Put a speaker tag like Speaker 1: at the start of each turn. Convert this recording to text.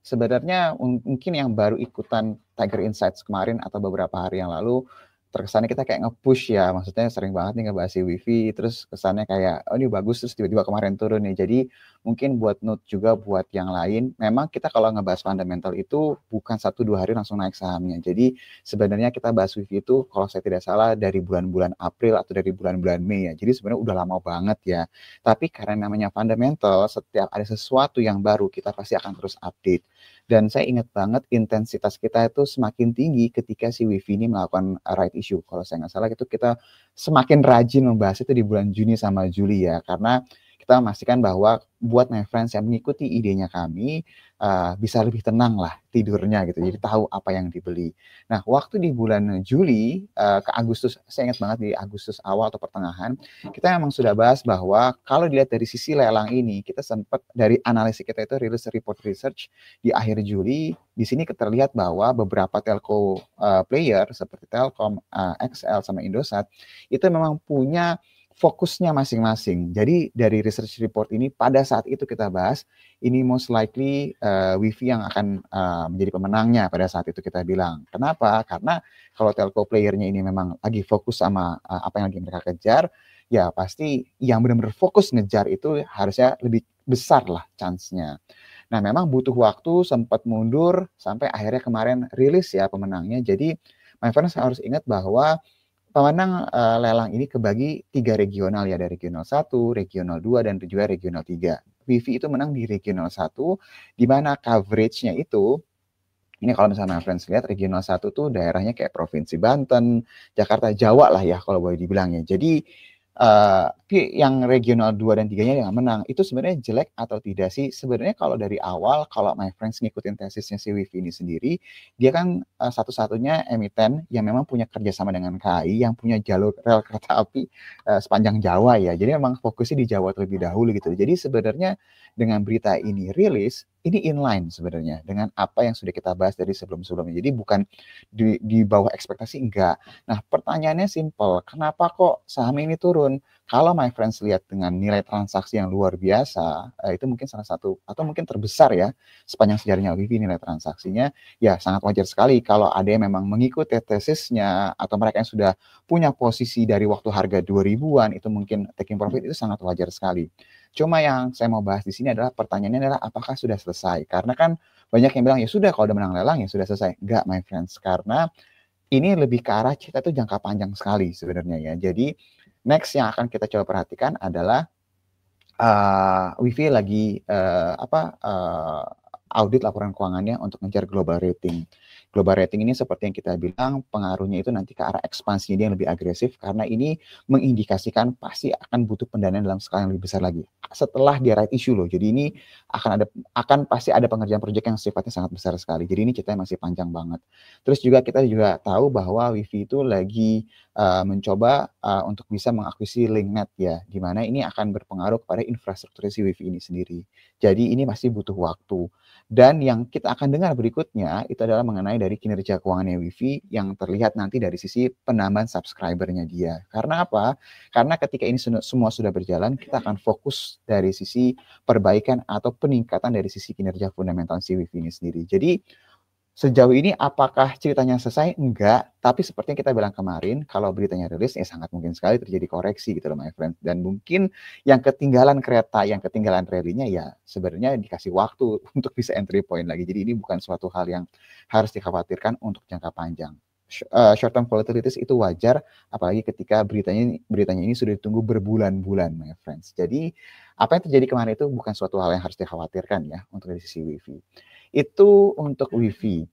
Speaker 1: sebenarnya mungkin yang baru ikutan Tiger Insights kemarin atau beberapa hari yang lalu, terkesannya kita kayak nge-push ya, maksudnya sering banget nih ngebahas si WiFi, terus kesannya kayak, oh ini bagus, terus tiba-tiba kemarin turun nih. Jadi mungkin buat note juga buat yang lain, memang kita kalau ngebahas fundamental itu bukan 1-2 hari langsung naik sahamnya. Jadi sebenarnya kita bahas WiFi itu kalau saya tidak salah dari bulan-bulan April atau dari bulan-bulan Mei ya. Jadi sebenarnya udah lama banget ya. Tapi karena namanya fundamental, setiap ada sesuatu yang baru kita pasti akan terus update. Dan saya ingat banget intensitas kita itu semakin tinggi ketika si WiFi ini melakukan right issue. Kalau saya nggak salah itu kita semakin rajin membahas itu di bulan Juni sama Juli ya. Karena kita memastikan bahwa buat my friends yang mengikuti idenya kami, bisa lebih tenang lah tidurnya gitu. Jadi tahu apa yang dibeli. Nah, waktu di bulan Juli ke Agustus, saya ingat banget di Agustus awal atau pertengahan, kita memang sudah bahas bahwa kalau dilihat dari sisi lelang ini, kita sempat dari analisis kita itu rilis report research di akhir Juli. Di sini terlihat bahwa beberapa telco player seperti Telkom, XL sama Indosat itu memang punya fokusnya masing-masing. Jadi dari research report ini pada saat itu kita bahas ini most likely WiFi yang akan menjadi pemenangnya pada saat itu kita bilang. Kenapa? Karena kalau telco playernya ini memang lagi fokus sama apa yang lagi mereka kejar, ya pasti yang benar-benar fokus ngejar itu harusnya lebih besar lah chance-nya. Nah, memang butuh waktu, sempat mundur sampai akhirnya kemarin rilis ya pemenangnya. Jadi my friends harus ingat bahwa pemenang lelang ini kebagi 3 regional ya, ada regional 1, regional 2, dan juga regional 3. WiFi itu menang di regional 1, di mana coverage-nya itu, ini kalau misalnya friends lihat, regional 1 tuh daerahnya kayak Provinsi Banten, Jakarta, Jawa lah ya kalau boleh dibilang ya. Jadi yang regional 2 dan 3-nya yang menang, itu sebenarnya jelek atau tidak sih? Sebenarnya kalau dari awal, kalau my friends ngikutin tesisnya si WiFi ini sendiri, dia kan satu-satunya emiten yang memang punya kerjasama dengan KAI, yang punya jalur rel kereta api sepanjang Jawa ya. Jadi memang fokusnya di Jawa terlebih dahulu gitu. Jadi sebenarnya dengan berita ini rilis, ini inline sebenarnya dengan apa yang sudah kita bahas dari sebelum-sebelumnya. Jadi bukan di bawah ekspektasi, enggak. Nah, pertanyaannya simple, kenapa kok saham ini turun? Kalau my friends lihat dengan nilai transaksi yang luar biasa, itu mungkin salah satu atau mungkin terbesar ya sepanjang sejarahnya WiFi nilai transaksinya, ya sangat wajar sekali kalau ada yang memang mengikuti tesisnya atau mereka yang sudah punya posisi dari waktu harga 2000-an itu mungkin taking profit, itu sangat wajar sekali. Cuma yang saya mau bahas di sini adalah pertanyaannya adalah apakah sudah selesai? Karena kan banyak yang bilang ya sudah kalau udah menang lelang ya sudah selesai. Enggak my friends, karena ini lebih ke arah kita tuh jangka panjang sekali sebenarnya ya. Jadi next yang akan kita coba perhatikan adalah WiFi lagi audit laporan keuangannya untuk ngejar global rating. Global rating ini seperti yang kita bilang pengaruhnya itu nanti ke arah ekspansinya dia yang lebih agresif karena ini mengindikasikan pasti akan butuh pendanaan dalam skala yang lebih besar lagi setelah dia right issue loh. Jadi ini akan pasti ada pengerjaan proyek yang sifatnya sangat besar sekali. Jadi ini ceritanya masih panjang banget. Terus juga kita juga tahu bahwa WiFi itu lagi mencoba untuk bisa mengakuisisi LinkNet ya, di mana ini akan berpengaruh kepada infrastruktur si WiFi ini sendiri. Jadi ini masih butuh waktu. Dan yang kita akan dengar berikutnya itu adalah mengenai dari kinerja keuangannya WiFi yang terlihat nanti dari sisi penambahan subscribernya dia. Karena apa? Karena ketika ini semua sudah berjalan, kita akan fokus dari sisi perbaikan atau peningkatan dari sisi kinerja fundamental si WiFi ini sendiri. Jadi sejauh ini apakah ceritanya selesai? Enggak, tapi seperti yang kita bilang kemarin, kalau beritanya rilis, ya sangat mungkin sekali terjadi koreksi gitu loh my friend. Dan mungkin yang ketinggalan kereta, yang ketinggalan rally-nya ya sebenarnya dikasih waktu untuk bisa entry point lagi. Jadi ini bukan suatu hal yang harus dikhawatirkan untuk jangka panjang. Short term volatilities itu wajar, apalagi ketika beritanya ini sudah ditunggu berbulan-bulan my friends. Jadi apa yang terjadi kemarin itu bukan suatu hal yang harus dikhawatirkan ya untuk dari sisi WiFi. Itu untuk WiFi.